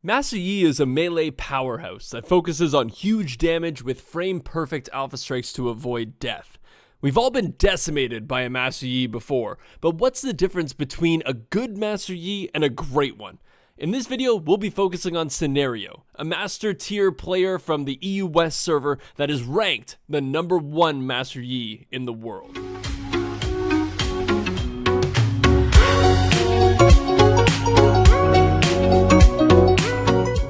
Master Yi is a melee powerhouse that focuses on huge damage with frame-perfect alpha strikes to avoid death. We've all been decimated by a Master Yi before, but what's the difference between a good Master Yi and a great one? In this video, we'll be focusing on Scenario, a master tier player from the EU West server that is ranked the #1 Master Yi in the world.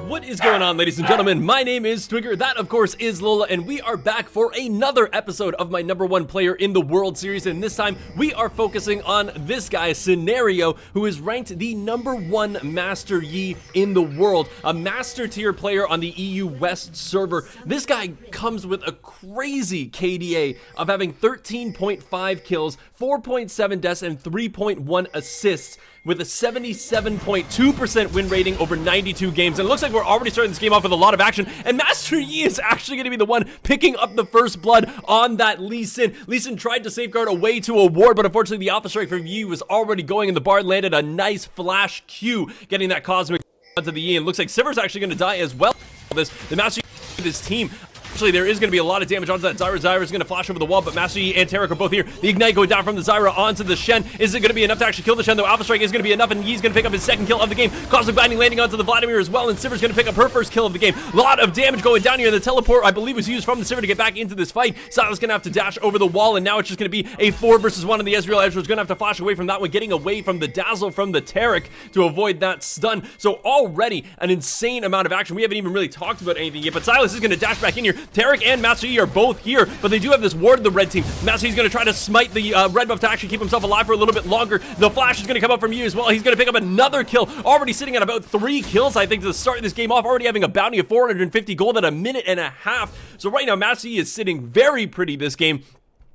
What is going on, ladies and gentlemen? My name is Twigger, that of course is Lola, and we are back for another episode of my #1 player in the world series, and this time we are focusing on this guy, Scenario, who is ranked the #1 Master Yi in the world, a master tier player on the EU West server. This guy comes with a crazy KDA of having 13.5 kills, 4.7 deaths, and 3.1 assists, with a 77.2% win rating over 92 games. And it looks like we're already starting this game off with a lot of action, and Master Yi is actually going to be the one picking up the first blood on that Lee Sin. Lee Sin tried to safeguard away to a ward, but unfortunately the alpha strike from Yi was already going, and the bard landed a nice flash Q, getting that cosmic onto the Yi, and looks like Sivir's actually going to die as well. The Master Yi, this team, actually, there is going to be a lot of damage onto that Zyra. Zyra is going to flash over the wall, but Master Yi and Taric are both here. The Ignite going down from the Zyra onto the Shen. Is it going to be enough to actually kill the Shen, though? Alpha Strike is going to be enough, and Yi's going to pick up his second kill of the game. Cosmic Binding landing onto the Vladimir as well, and Sivir's going to pick up her first kill of the game. A lot of damage going down here. The teleport, I believe, was used from the Sivir to get back into this fight. Sylas going to have to dash over the wall, and now it's just going to be a 4 versus 1 on the Ezreal. Ezreal's going to have to flash away from that one, getting away from the dazzle from the Taric to avoid that stun. So already an insane amount of action. We haven't even really talked about anything yet, but Sylas is going to dash back in here. Taric and Master Yi are both here, but they do have this ward of the red team. Master Yi's going to try to smite the red buff to actually keep himself alive for a little bit longer. The flash is going to come up from Yi as well. He's going to pick up another kill, already sitting at about 3 kills, I think, to start this game off, already having a bounty of 450 gold at a minute and a half. So right now, Master Yi is sitting very pretty this game.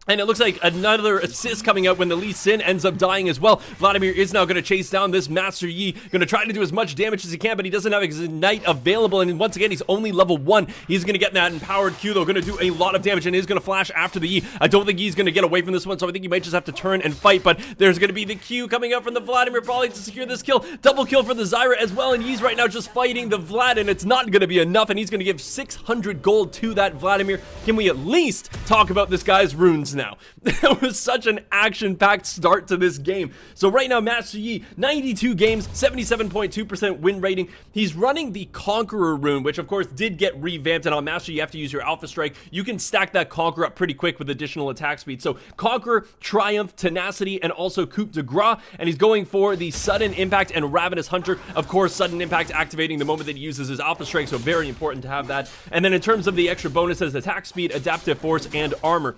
And it looks like another assist coming out when the Lee Sin ends up dying as well. Vladimir is now going to chase down this Master Yi, going to try to do as much damage as he can, but he doesn't have his Ignite available, and once again, he's only level 1. He's going to get that empowered Q, though, going to do a lot of damage, and is going to flash after the Yi. I don't think he's going to get away from this one, so I think he might just have to turn and fight, but there's going to be the Q coming out from the Vladimir, probably to secure this kill. Double kill for the Zyra as well, and Yi's right now just fighting the Vlad, and it's not going to be enough, and he's going to give 600 gold to that Vladimir. Can we at least talk about this guy's runes now? It was such an action-packed start to this game. So right now, Master Yi, 92 games, 77.2% win rating. He's running the Conqueror rune, which of course did get revamped, and on Master Yi, you have to use your Alpha Strike. You can stack that Conqueror up pretty quick with additional attack speed. So Conqueror, Triumph, Tenacity, and also Coup de Grace, and he's going for the Sudden Impact and Ravenous Hunter. Of course, Sudden Impact activating the moment that he uses his Alpha Strike, so very important to have that. And then in terms of the extra bonuses, attack speed, adaptive force, and armor.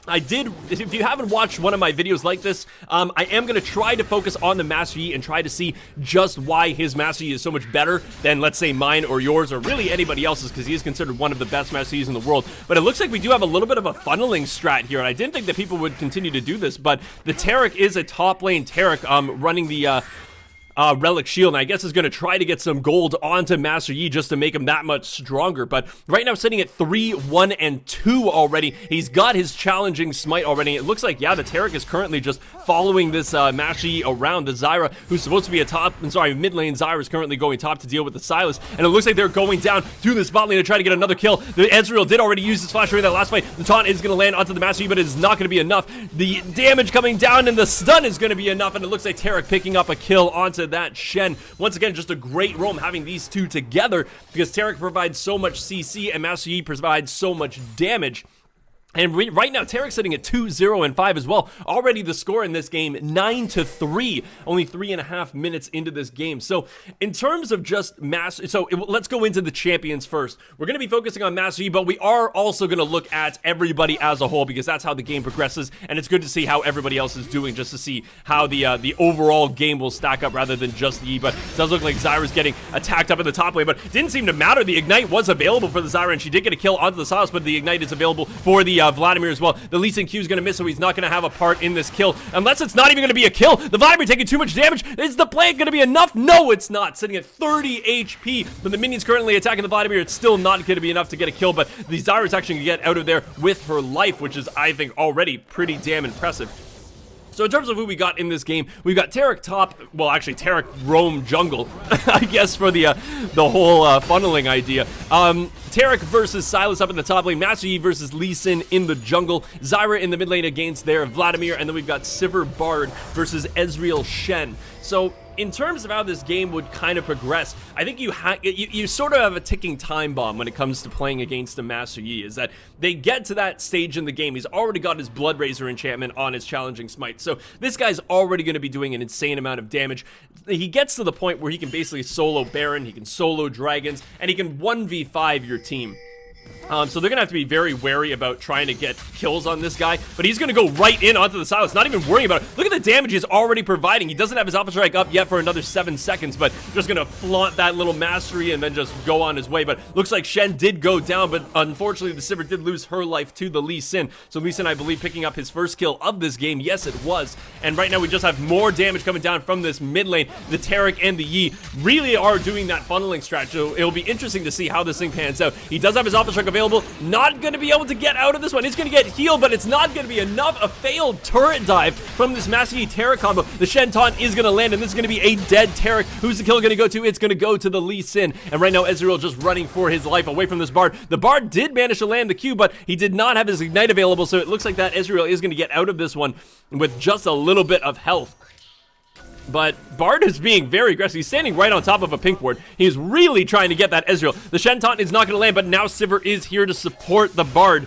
If you haven't watched one of my videos like this, I am going to try to focus on the Master Yi and try to see just why his Master Yi is so much better than, let's say, mine or yours or really anybody else's, because he is considered one of the best Master Yis in the world. But it looks like we do have a little bit of a funneling strat here, and I didn't think that people would continue to do this, but the Taric is a top lane Taric running the Relic Shield, and I guess is going to try to get some gold onto Master Yi just to make him that much stronger. But right now sitting at 3, 1, and 2 already. He's got his challenging smite already. It looks like, yeah, the Taric is currently just following this Master Yi around. The Zyra, who's supposed to be a mid lane Zyra, is currently going top to deal with the Sylas, and it looks like they're going down to this bot lane to try to get another kill. The Ezreal did already use his flash during that last fight. The taunt is going to land onto the Master Yi, but it is not going to be enough. The damage coming down and the stun is going to be enough, and it looks like Taric picking up a kill onto that Shen. Once again, just a great roam having these two together, because Taric provides so much CC and Master Yi provides so much damage. And right now, Taric's sitting at 2, 0, and 5 as well. Already the score in this game, 9-3. Only 3.5 minutes into this game. So, in terms of just let's go into the champions first. We're going to be focusing on Master Yi, but we are also going to look at everybody as a whole, because that's how the game progresses, and it's good to see how everybody else is doing, just to see how the overall game will stack up rather than just the Yi. But it does look like Zyra's getting attacked up in the top lane, but it didn't seem to matter. The Ignite was available for the Zyra, and she did get a kill onto the Sylas, but the Ignite is available for the Vladimir as well. The Lee Sin Q is going to miss, so he's not going to have a part in this kill, unless it's not even going to be a kill. The Vladimir taking too much damage. Is the plant going to be enough? No, it's not. Sitting at 30 HP, but the minions currently attacking the Vladimir. It's still not going to be enough to get a kill, but the Zyra is actually going to get out of there with her life, which is, I think, already pretty damn impressive. So in terms of who we got in this game, we've got Taric top, well actually Taric roam jungle, I guess for the whole funneling idea. Taric versus Sylas up in the top lane, Master Yi versus Lee Sin in the jungle, Zyra in the mid lane against their Vladimir, and then we've got Sivir Bard versus Ezreal Shen. So in terms of how this game would kind of progress, I think you sort of have a ticking time bomb when it comes to playing against a Master Yi, is that they get to that stage in the game, he's already got his Blood Razor enchantment on his challenging smite, so this guy's already going to be doing an insane amount of damage. He gets to the point where he can basically solo Baron, he can solo Dragons, and he can 1v5 your team. So they're going to have to be very wary about trying to get kills on this guy, but he's going to go right in onto the Sylas, not even worrying about it. Look at the damage he's already providing. He doesn't have his Alpha Strike up yet for another 7 seconds, but just going to flaunt that little mastery and then just go on his way. But looks like Shen did go down, but unfortunately the Sivir did lose her life to the Lee Sin. So Lee Sin, I believe, picking up his first kill of this game. Yes, it was. And right now we just have more damage coming down from this mid lane. The Taric and the Yi really are doing that funneling strategy. So it'll be interesting to see how this thing pans out. He does have his Alpha Strike available. Not going to be able to get out of this one. He's going to get healed, but it's not going to be enough. A failed turret dive from this Master Yi Taric combo. The Shen taunt is going to land, and this is going to be a dead Taric. Who's the kill going to go to? It's going to go to the Lee Sin. And right now, Ezreal just running for his life away from this Bard. The Bard did manage to land the Q, but he did not have his Ignite available, so it looks like that Ezreal is going to get out of this one with just a little bit of health. But Bard is being very aggressive. He's standing right on top of a pink ward. He's really trying to get that Ezreal. The Shen taunt is not going to land, but now Sivir is here to support the Bard,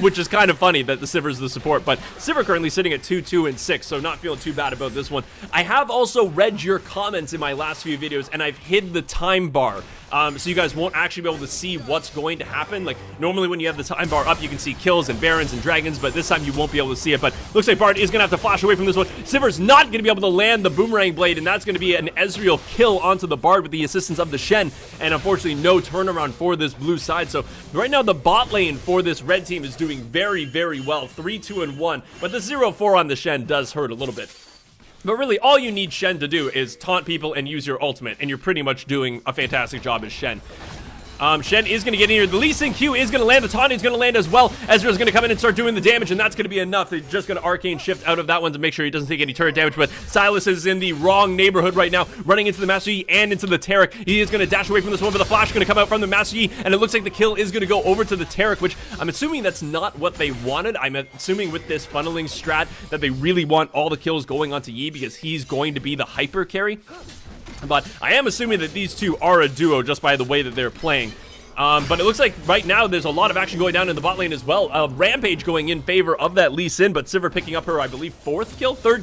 which is kind of funny that the Sivir is the support. But Sivir currently sitting at 2, 2, and 6, so not feeling too bad about this one. I have also read your comments in my last few videos, and I've hid the time bar. So you guys won't actually be able to see what's going to happen. Like, normally when you have the time bar up, you can see kills and Barons and Dragons, but this time you won't be able to see it. But looks like Bard is going to have to flash away from this one. Sivir's not going to be able to land the Boomerang Blade, and that's going to be an Ezreal kill onto the Bard with the assistance of the Shen, and unfortunately no turnaround for this blue side. So right now the bot lane for this red team is doing very, very well. 3, 2, and 1, but the 0-4 on the Shen does hurt a little bit. But really, all you need Shen to do is taunt people and use your ultimate, and you're pretty much doing a fantastic job as Shen. Shen is going to get in here. The Lee Sin Q is going to land. The taunt is going to land as well. Ezreal's going to come in and start doing the damage, and that's going to be enough. They're just going to Arcane Shift out of that one to make sure he doesn't take any turret damage, but Sylas is in the wrong neighborhood right now, running into the Master Yi and into the Taric. He is going to dash away from this one, but the flash is going to come out from the Master Yi, and it looks like the kill is going to go over to the Taric, which I'm assuming that's not what they wanted. I'm assuming with this funneling strat that they really want all the kills going onto Yi because he's going to be the hyper carry. But I am assuming that these two are a duo just by the way that they're playing. But it looks like right now there's a lot of action going down in the bot lane as well. Rampage going in favor of that Lee Sin, but Sivir picking up her, I believe, third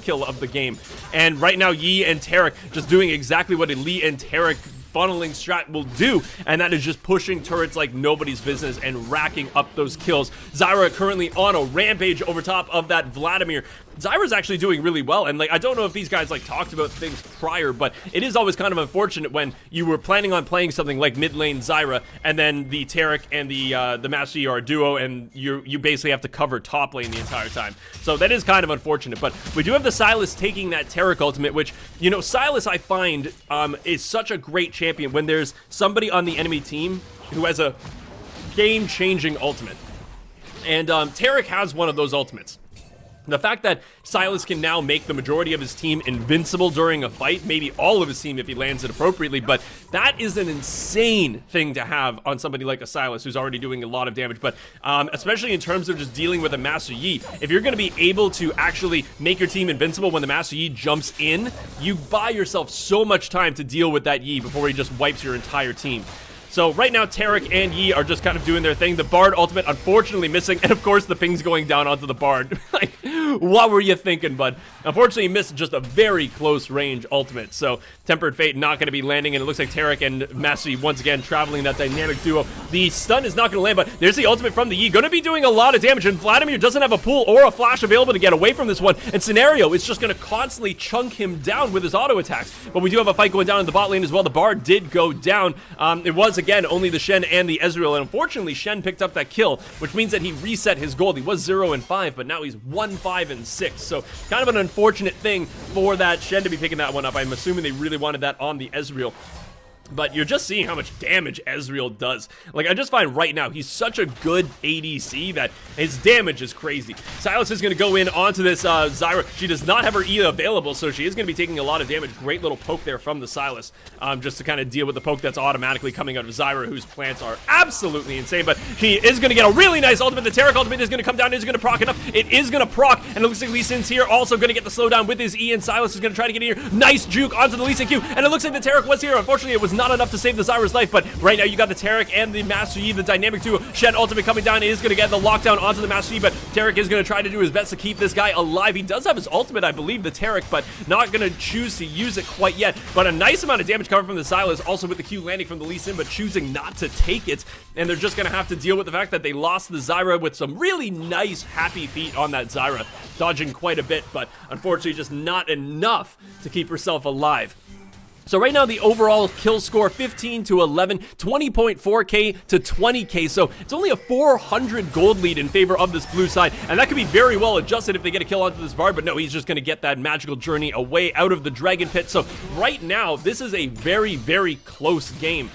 kill of the game. And right now Yi and Taric just doing exactly what a Lee and Taric funneling strat will do, and that is just pushing turrets like nobody's business and racking up those kills. Zyra currently on a rampage over top of that Vladimir. Zyra's actually doing really well, and like I don't know if these guys like talked about things prior, but it is always kind of unfortunate when you were planning on playing something like mid lane Zyra, and then the Taric and the Master Yi are a duo, and you basically have to cover top lane the entire time. So that is kind of unfortunate, but we do have the Sylas taking that Taric ultimate, which, you know, Sylas I find is such a great champion when there's somebody on the enemy team who has a game-changing ultimate. And Taric has one of those ultimates. The fact that Sylas can now make the majority of his team invincible during a fight, maybe all of his team if he lands it appropriately, but that is an insane thing to have on somebody like a Sylas who's already doing a lot of damage. But especially in terms of just dealing with a Master Yi, if you're going to be able to actually make your team invincible when the Master Yi jumps in, you buy yourself so much time to deal with that Yi before he just wipes your entire team. So right now, Taric and Yi are just kind of doing their thing. The Bard ultimate, unfortunately, missing. And of course, the ping's going down onto the Bard. Like, what were you thinking, bud? Unfortunately, he missed just a very close range ultimate. So Tempered Fate not going to be landing. And it looks like Taric and Master Yi once again traveling that dynamic duo. The stun is not going to land, but there's the ultimate from the Yi. Going to be doing a lot of damage. And Vladimir doesn't have a pool or a flash available to get away from this one. And Scenario is just going to constantly chunk him down with his auto attacks. But we do have a fight going down in the bot lane as well. The Bard did go down. It was, again, only the Shen and the Ezreal, and unfortunately Shen picked up that kill, which means that he reset his gold. He was 0 and 5, but now he's 1, 5, and 6, so kind of an unfortunate thing for that Shen to be picking that one up. I'm assuming they really wanted that on the Ezreal. But you're just seeing how much damage Ezreal does. Like, I just find right now, he's such a good ADC that his damage is crazy. Sylas is going to go in onto this Zyra. She does not have her E available, so she is going to be taking a lot of damage. Great little poke there from the Sylas, just to kind of deal with the poke that's automatically coming out of Zyra, whose plants are absolutely insane. But she is going to get a really nice ultimate. The Taric ultimate is going to come down. Is going to proc enough. It is going to proc, and it looks like Lee Sin's here, also going to get the slowdown with his E, and Sylas is going to try to get in here. Nice juke onto the Lee Sin Q, and it looks like the Taric was here. Unfortunately, it was not enough to save the Zyra's life, but right now you got the Taric and the Master Yi, the dynamic duo. Shen ultimate coming down, is going to get the lockdown onto the Master Yi, but Taric is going to try to do his best to keep this guy alive. He does have his ultimate, I believe, the Taric, but not going to choose to use it quite yet. But a nice amount of damage coming from the Sylas, also with the Q landing from the Lee Sin, but choosing not to take it, and they're just going to have to deal with the fact that they lost the Zyra with some really nice happy feet on that Zyra, dodging quite a bit, but unfortunately just not enough to keep herself alive. So right now the overall kill score 15 to 11, 20.4k to 20k. So it's only a 400 gold lead in favor of this blue side, and that could be very well adjusted if they get a kill onto this Bard, but no, he's just going to get that magical journey away out of the Dragon Pit. So right now this is a very, very close game.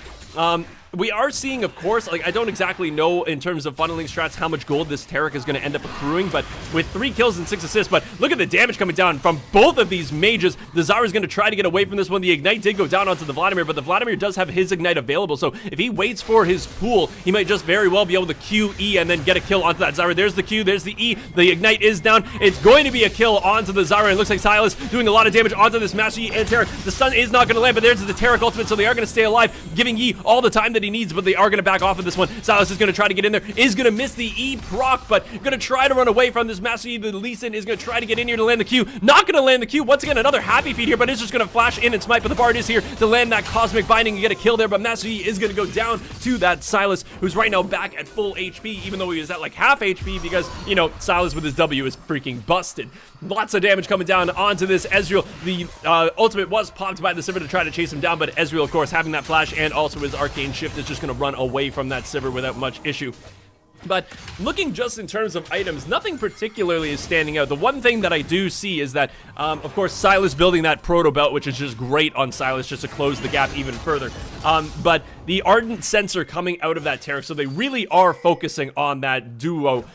We are seeing, of course, like, I don't exactly know in terms of funneling strats how much gold this Taric is going to end up accruing, but with 3 kills and 6 assists, but look at the damage coming down from both of these mages. The Zyra is going to try to get away from this one. The Ignite did go down onto the Vladimir, but the Vladimir does have his Ignite available, so if he waits for his pool, he might just very well be able to Q, E, and then get a kill onto that Zyra. There's the Q, there's the E, the Ignite is down. It's going to be a kill onto the Zyra, and it looks like Sylas doing a lot of damage onto this Master Yi and Taric. The stun is not going to land, but there's the Taric ultimate, so they are going to stay alive, giving Yi all the time that he needs, but they are going to back off of this one. Sylas is going to try to get in there, is going to miss the E proc, but going to try to run away from this Master Yi. The Lee Sin is going to try to get in here to land the Q. Not going to land the Q. Once again, another happy feed here, but it's just going to flash in and smite, but the Bard is here to land that Cosmic Binding and get a kill there, but Master Yi is going to go down to that Sylas, who's right now back at full HP, even though he was at like half HP because, you know, Sylas with his W is freaking busted. Lots of damage coming down onto this Ezreal. The ultimate was popped by the Sivir to try to chase him down, but Ezreal, of course, having that flash and also his Arcane Shift is just going to run away from that Sivir without much issue. But looking just in terms of items, nothing particularly is standing out. The one thing that I do see is that, of course, Sylas building that Proto Belt, which is just great on Sylas just to close the gap even further. But the Ardent Sensor coming out of that Taric, so they really are focusing on that duo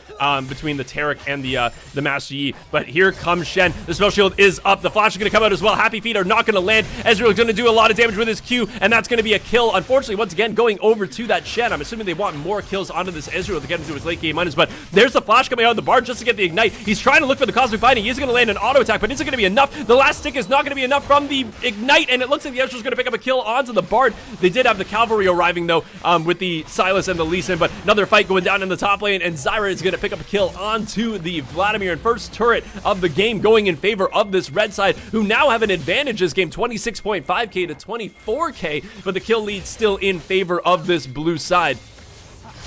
between the Taric and the Master Yi. But here comes Shen. The spell shield is up. The flash is going to come out as well. Happy Feet are not going to land. Ezreal is going to do a lot of damage with his Q, and that's going to be a kill. Unfortunately, once again, going over to that Shen. I'm assuming they want more kills onto this Ezreal to get into his late game minus, but there's the flash coming out of the Bard just to get the Ignite. He's trying to look for the Cosmic Binding. He's going to land an auto attack, but is it going to be enough? The last stick is not going to be enough from the Ignite, and it looks like the Ezreal's going to pick up a kill onto the Bard. They did have the Cavalry arriving, though, with the Sylas and the Lee Sin, but another fight going down in the top lane, and Zyra is going to pick up a kill onto the Vladimir, and first turret of the game going in favor of this red side, who now have an advantage this game, 26.5k to 24k, but the kill lead still in favor of this blue side.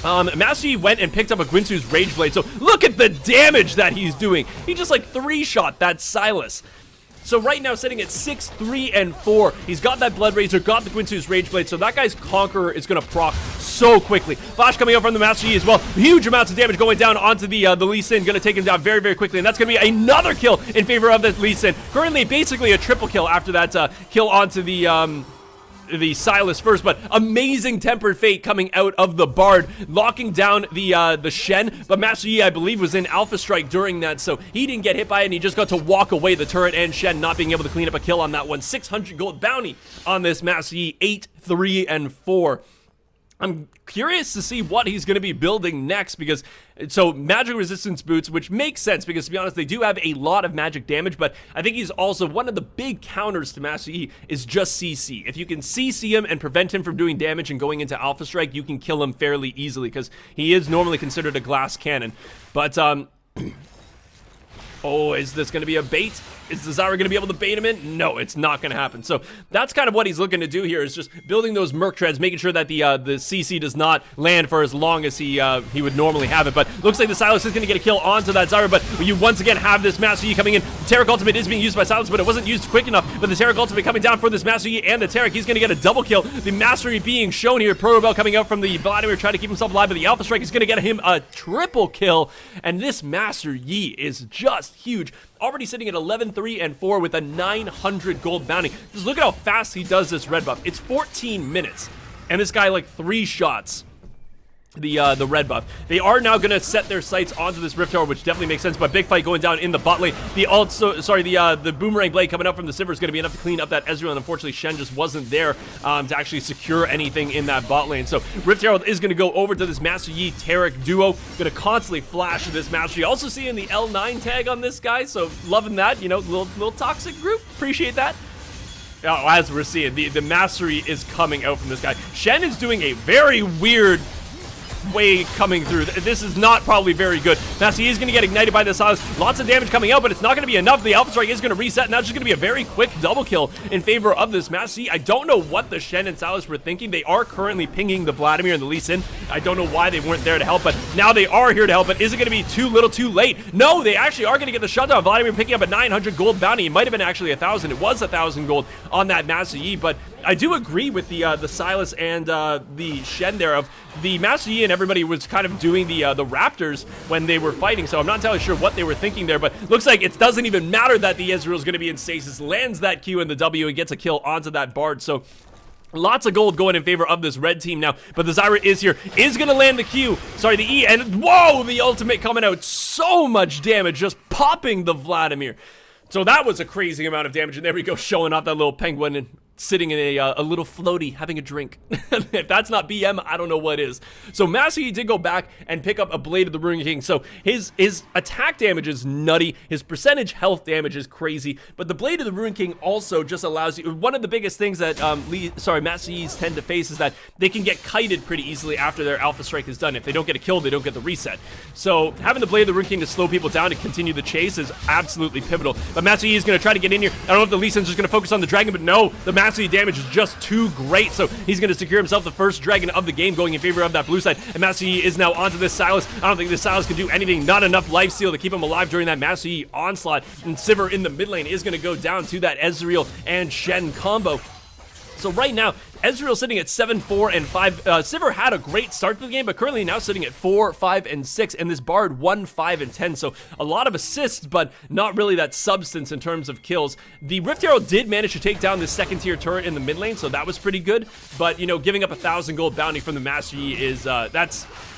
Master Yi went and picked up a Guinsoo's Rage Blade, so look at the damage that he's doing. He just like 3-shot that Sylas. So right now sitting at 6, 3, and 4. He's got that Blood Razor, got the Guinsoo's Rage Blade, so that guy's Conqueror is going to proc so quickly. Flash coming out from the Master Yi as well. Huge amounts of damage going down onto the Lee Sin, going to take him down very, very quickly, and that's going to be another kill in favor of the Lee Sin. Currently, basically a triple kill after that kill onto the Sylas first, but amazing Tempered Fate coming out of the Bard, locking down the Shen, but Master Yi, I believe, was in Alpha Strike during that, so he didn't get hit by it, and he just got to walk away, the turret and Shen not being able to clean up a kill on that one. 600 gold bounty on this Master Yi, 8, 3, and 4. I'm curious to see what he's going to be building next, because so magic resistance boots, which makes sense because, to be honest, they do have a lot of magic damage, but I think he's also one of the big counters to Master Yi is just CC. If you can CC him and prevent him from doing damage and going into Alpha Strike, you can kill him fairly easily because he is normally considered a glass cannon. But oh, is this going to be a bait? Is the Zyra going to be able to bait him in? No, it's not going to happen. So that's kind of what he's looking to do here, is just building those Merc Treads, making sure that the CC does not land for as long as he would normally have it. But looks like the Sylas is going to get a kill onto that Zyra, but you once again have this Master Yi coming in. The Taric ultimate is being used by Sylas, but it wasn't used quick enough. But the Taric ultimate coming down for this Master Yi and the Taric. He's going to get a double kill. The Mastery being shown here. Proto Bell coming out from the Vladimir, trying to keep himself alive, but the Alpha Strike is going to get him a triple kill. And this Master Yi is just is huge. Already sitting at 11, 3, and 4 with a 900 gold bounty. Just look at how fast he does this red buff. It's 14 minutes, and this guy like 3 shots. The red buff. They are now going to set their sights onto this Rift Tower, which definitely makes sense, but big fight going down in the bot lane. The boomerang blade coming up from the Sivir is going to be enough to clean up that Ezreal, and unfortunately Shen just wasn't there to actually secure anything in that bot lane. So Rift Herald is going to go over to this Master Yi Taric duo, going to constantly flash this Master Yi. Also seeing the L9 tag on this guy, so loving that, you know, little toxic group, appreciate that. Oh, as we're seeing, the mastery is coming out from this guy. Shen is doing a very weird way coming through. This is not probably very good. Master Yi is going to get ignited by the Silas. Lots of damage coming out, but it's not going to be enough. The Alpha Strike is going to reset, and that's just going to be a very quick double kill in favor of this Master Yi. I don't know what the Shen and Silas were thinking. They are currently pinging the Vladimir and the Lee Sin. I don't know why they weren't there to help, but now they are here to help. But is it going to be too little too late? No, they actually are going to get the shutdown. Vladimir picking up a 900 gold bounty. It might have been actually 1,000. It was 1,000 gold on that Master Yi, but I do agree with the Silas and the Shen there of the Master Yi, and everybody was kind of doing the Raptors when they were fighting, so I'm not entirely sure what they were thinking there, but looks like it doesn't even matter that the Ezreal is going to be in stasis, lands that Q and the W and gets a kill onto that Bard, so lots of gold going in favor of this red team now, but the Zyra is here, is going to land the E, and whoa, the ultimate coming out, so much damage, just popping the Vladimir. So that was a crazy amount of damage, and there we go, showing off that little penguin and sitting in a little floaty, having a drink. If that's not BM, I don't know what is. So Master Yi did go back and pick up a Blade of the Ruin King. So his attack damage is nutty. His percentage health damage is crazy. But the Blade of the Ruin King also just allows you... One of the biggest things that Master Yis tend to face is that they can get kited pretty easily after their Alpha Strike is done. If they don't get a kill, they don't get the reset. So having the Blade of the Ruin King to slow people down to continue the chase is absolutely pivotal. But Master Yi is going to try to get in here. I don't know if the Lee Sin's just going to focus on the dragon, but no, the Master Yi damage is just too great, so he's going to secure himself the first dragon of the game, going in favor of that blue side, and Master Yi is now onto this Silas. I don't think this Silas can do anything, not enough lifesteal to keep him alive during that Master Yi onslaught, and Sivir in the mid lane is going to go down to that Ezreal and Shen combo. So right now, Ezreal sitting at 7, 4, and 5. Sivir had a great start to the game, but currently now sitting at 4, 5, and 6, and this Bard 1, 5, and 10. So a lot of assists, but not really that substance in terms of kills. The Rift Arrow did manage to take down this second tier turret in the mid lane, so that was pretty good. But, you know, giving up 1,000 gold bounty from the Master Yi is,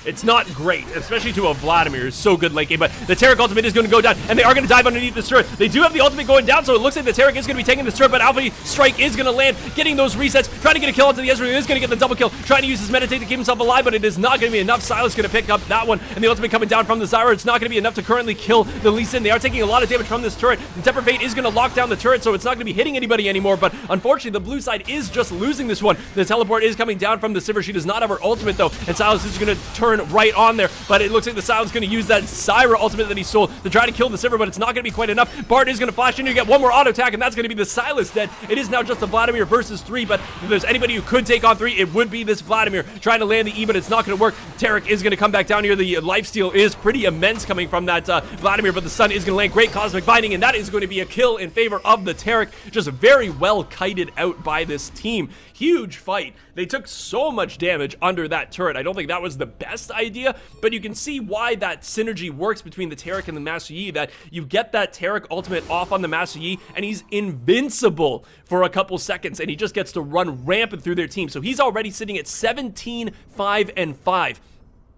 it's not great, especially to a Vladimir. It's so good late game, but the Taric ultimate is going to go down, and they are going to dive underneath this turret. They do have the ultimate going down, so it looks like the Taric is going to be taking this turret, but Alpha Strike is going to land, getting those resets, trying to get a kill onto the Ezreal. He is going to get the double kill, trying to use his meditate to keep himself alive, but it is not going to be enough. Silas going to pick up that one, and the ultimate coming down from the Zyra. It's not going to be enough to currently kill the Lee Sin. They are taking a lot of damage from this turret. The Temper Fate is going to lock down the turret, so it's not going to be hitting anybody anymore, but unfortunately, the blue side is just losing this one. The teleport is coming down from the Sivir. She does not have her ultimate, though, and Silas is going to turn right on there, but it looks like the Silas is going to use that Zyra ultimate that he stole to try to kill the Sivir, but it's not going to be quite enough. Bard is going to flash in. You get one more auto attack, and that's going to be the Silas dead. It is now just a Vladimir versus 3, but if there's anybody who could take on 3, it would be this Vladimir trying to land the E, but it's not going to work. Taric is going to come back down here. The lifesteal is pretty immense coming from that Vladimir, but the Sun is going to land great Cosmic Binding, and that is going to be a kill in favor of the Taric. Just very well kited out by this team. Huge fight. They took so much damage under that turret. I don't think that was the best idea, but you can see why that synergy works between the Taric and the Master Yi, that you get that Taric ultimate off on the Master Yi, and he's invincible for a couple seconds, and he just gets to run rampant through their team. So he's already sitting at 17, 5, and 5.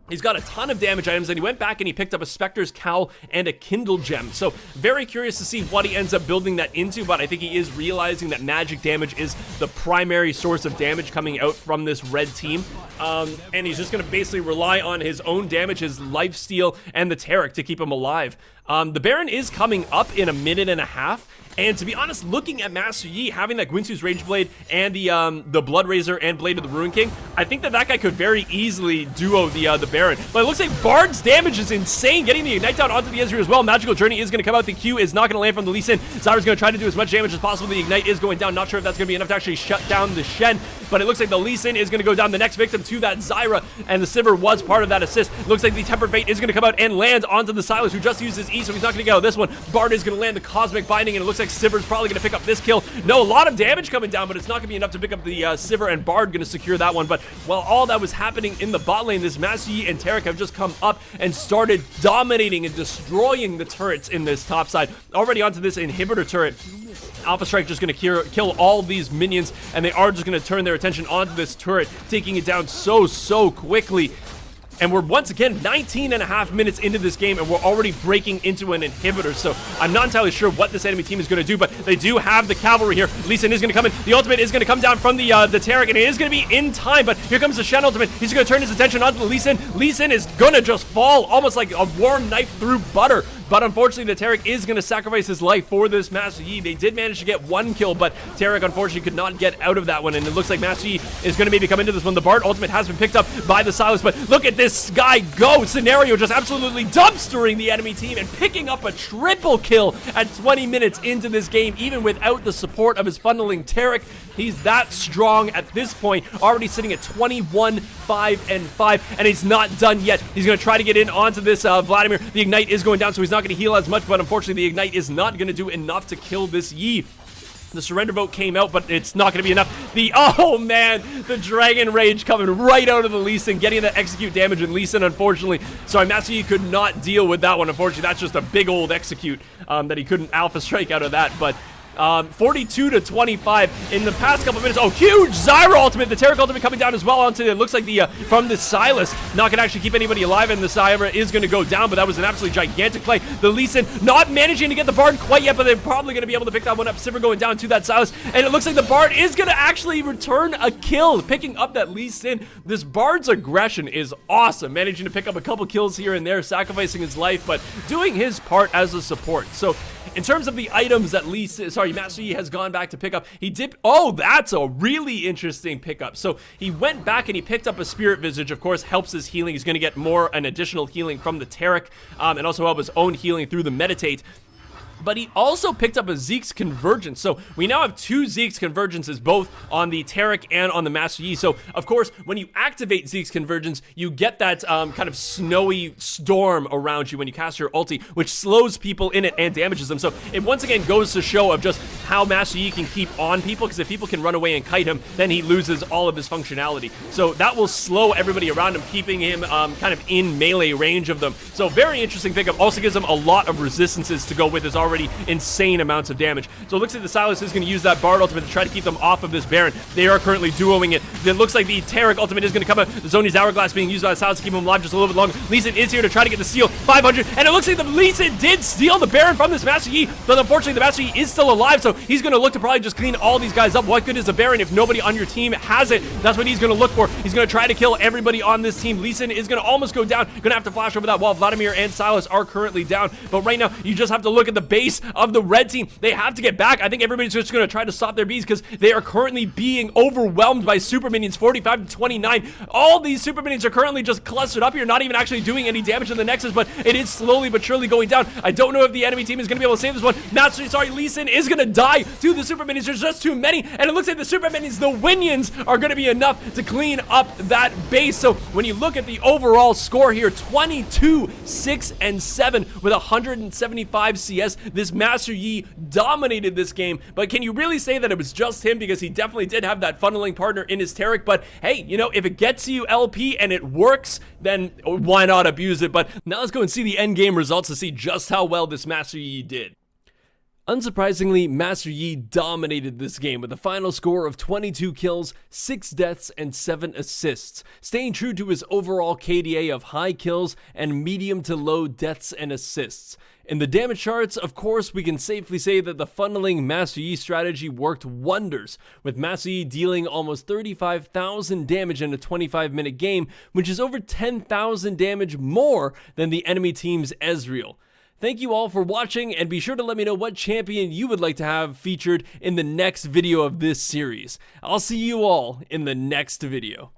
He's got a ton of damage items, and he went back and he picked up a Spectre's Cowl and a Kindle Gem. So very curious to see what he ends up building that into, but I think he is realizing that magic damage is the primary source of damage coming out from this red team. And he's just going to basically rely on his own damage, his lifesteal, and the Taric to keep him alive. The Baron is coming up in a minute and a half. And to be honest, looking at Master Yi, having that Gwynsu's Rage Blade and the Blood Razor and Blade of the Ruin King, I think that guy could very easily duo the Baron. But it looks like Bard's damage is insane, getting the Ignite down onto the Ezreal as well. Magical Journey is going to come out. The Q is not going to land from the Lee Sin. Zyra's going to try to do as much damage as possible. The Ignite is going down. Not sure if that's going to be enough to actually shut down the Shen. but it looks like the Lee Sin is going to go down, the next victim to that Zyra, and the Sivir was part of that assist. Looks like the Tempered Fate is going to come out and land onto the Silas, who just used his E, so he's not going to get out of this one. Bard is going to land the Cosmic Binding, and it looks like Sivir's probably going to pick up this kill. No, a lot of damage coming down, but it's not going to be enough to pick up the Sivir, and Bard going to secure that one. But while all that was happening in the bot lane, this Master Yi and Taric have just come up and started dominating and destroying the turrets in this top side. Already onto this inhibitor turret. Alpha Strike just going to kill all these minions, and they are just going to turn their attention onto this turret, taking it down so quickly. And we're once again 19.5 minutes into this game, and we're already breaking into an inhibitor. So I'm not entirely sure what this enemy team is going to do, but they do have the cavalry here. Lee Sin is going to come in. The ultimate is going to come down from the Taric, and it is going to be in time. But here comes the Shen ultimate. He's going to turn his attention onto the Lee Sin. Lee Sin is going to just fall almost like a warm knife through butter. But unfortunately, the Taric is going to sacrifice his life for this Master Yi. They did manage to get one kill, but Taric unfortunately could not get out of that one. And it looks like Master Yi is going to maybe come into this one. The Bard ultimate has been picked up by the Silas, but look at this guy go. Scenario just absolutely dumpstering the enemy team and picking up a triple kill at 20 minutes into this game, even without the support of his funneling Taric. He's that strong at this point, already sitting at 21, 5, and 5, and he's not done yet. He's going to try to get in onto this Vladimir. The Ignite is going down, so he's not going to heal as much, but unfortunately the Ignite is not going to do enough to kill this Yi. The surrender vote came out, but it's not going to be enough. Oh man, the Dragon Rage coming right out of the Lee Sin, getting that execute damage, and Lee Sin, unfortunately, sorry, Master Yi could not deal with that one. Unfortunately, that's just a big old execute that he couldn't Alpha Strike out of that, but 42 to 25 in the past couple of minutes. Oh, huge Zyra ultimate. The Taric ultimate coming down as well onto, it looks like the from the Silas. Not going to actually keep anybody alive, and the Zyra is going to go down, but that was an absolutely gigantic play. The Lee Sin not managing to get the Bard quite yet, but they're probably going to be able to pick that one up. Sivir going down to that Silas, and it looks like the Bard is going to actually return a kill, picking up that Lee Sin. This Bard's aggression is awesome, managing to pick up a couple kills here and there, sacrificing his life, but doing his part as a support. So in terms of the items that Master Yi has gone back to pick up, he did, oh, that's a really interesting pickup. So he went back and he picked up a Spirit Visage, of course, helps his healing. He's going to get an additional healing from the Taric, and also help his own healing through the Meditate. But he also picked up a Zeke's Convergence. So we now have two Zeke's Convergences, both on the Taric and on the Master Yi. So, of course, when you activate Zeke's Convergence, you get that kind of snowy storm around you when you cast your ulti, which slows people in it and damages them. So it once again goes to show of just how Master Yi can keep on people, because if people can run away and kite him, then he loses all of his functionality. So that will slow everybody around him, keeping him kind of in melee range of them. So very interesting pickup. Also gives him a lot of resistances to go with his already insane amounts of damage. So it looks like the Silas is going to use that Bard ultimate to try to keep them off of this Baron. They are currently duoing it. It looks like the Taric ultimate is going to come out. The Zhonya's Hourglass being used by the Silas to keep him alive just a little bit longer. Lee Sin is here to try to get the steal. 500, and it looks like the Lee Sin did steal the Baron from this Master Yi, but unfortunately the Master Yi is still alive, so he's going to look to probably just clean all these guys up. What good is a Baron if nobody on your team has it? That's what he's going to look for. He's going to try to kill everybody on this team. Lee Sin is going to almost go down. Going to have to flash over that wall. Vladimir and Silas are currently down, but right now you just have to look at the base of the red team. They have to get back. I think everybody's just going to try to stop their bees because they are currently being overwhelmed by super minions, 45 to 29. All these super minions are currently just clustered up here, not even actually doing any damage in the Nexus, but it is slowly but surely going down. I don't know if the enemy team is going to be able to save this one. Lee Sin is going to die to the super minions. There's just too many, and it looks like the super minions, the Winions, are going to be enough to clean up that base. So when you look at the overall score here, 22, 6, and 7 with 175 CS, this Master Yi dominated this game. But can you really say that it was just him? Because he definitely did have that funneling partner in his Taric. But hey, you know, if it gets you LP and it works, then why not abuse it? But now let's go and see the endgame results to see just how well this Master Yi did. Unsurprisingly, Master Yi dominated this game with a final score of 22 kills, 6 deaths, and 7 assists, staying true to his overall KDA of high kills and medium to low deaths and assists. In the damage charts, of course, we can safely say that the funneling Master Yi strategy worked wonders, with Master Yi dealing almost 35,000 damage in a 25-minute game, which is over 10,000 damage more than the enemy team's Ezreal. Thank you all for watching, and be sure to let me know what champion you would like to have featured in the next video of this series. I'll see you all in the next video.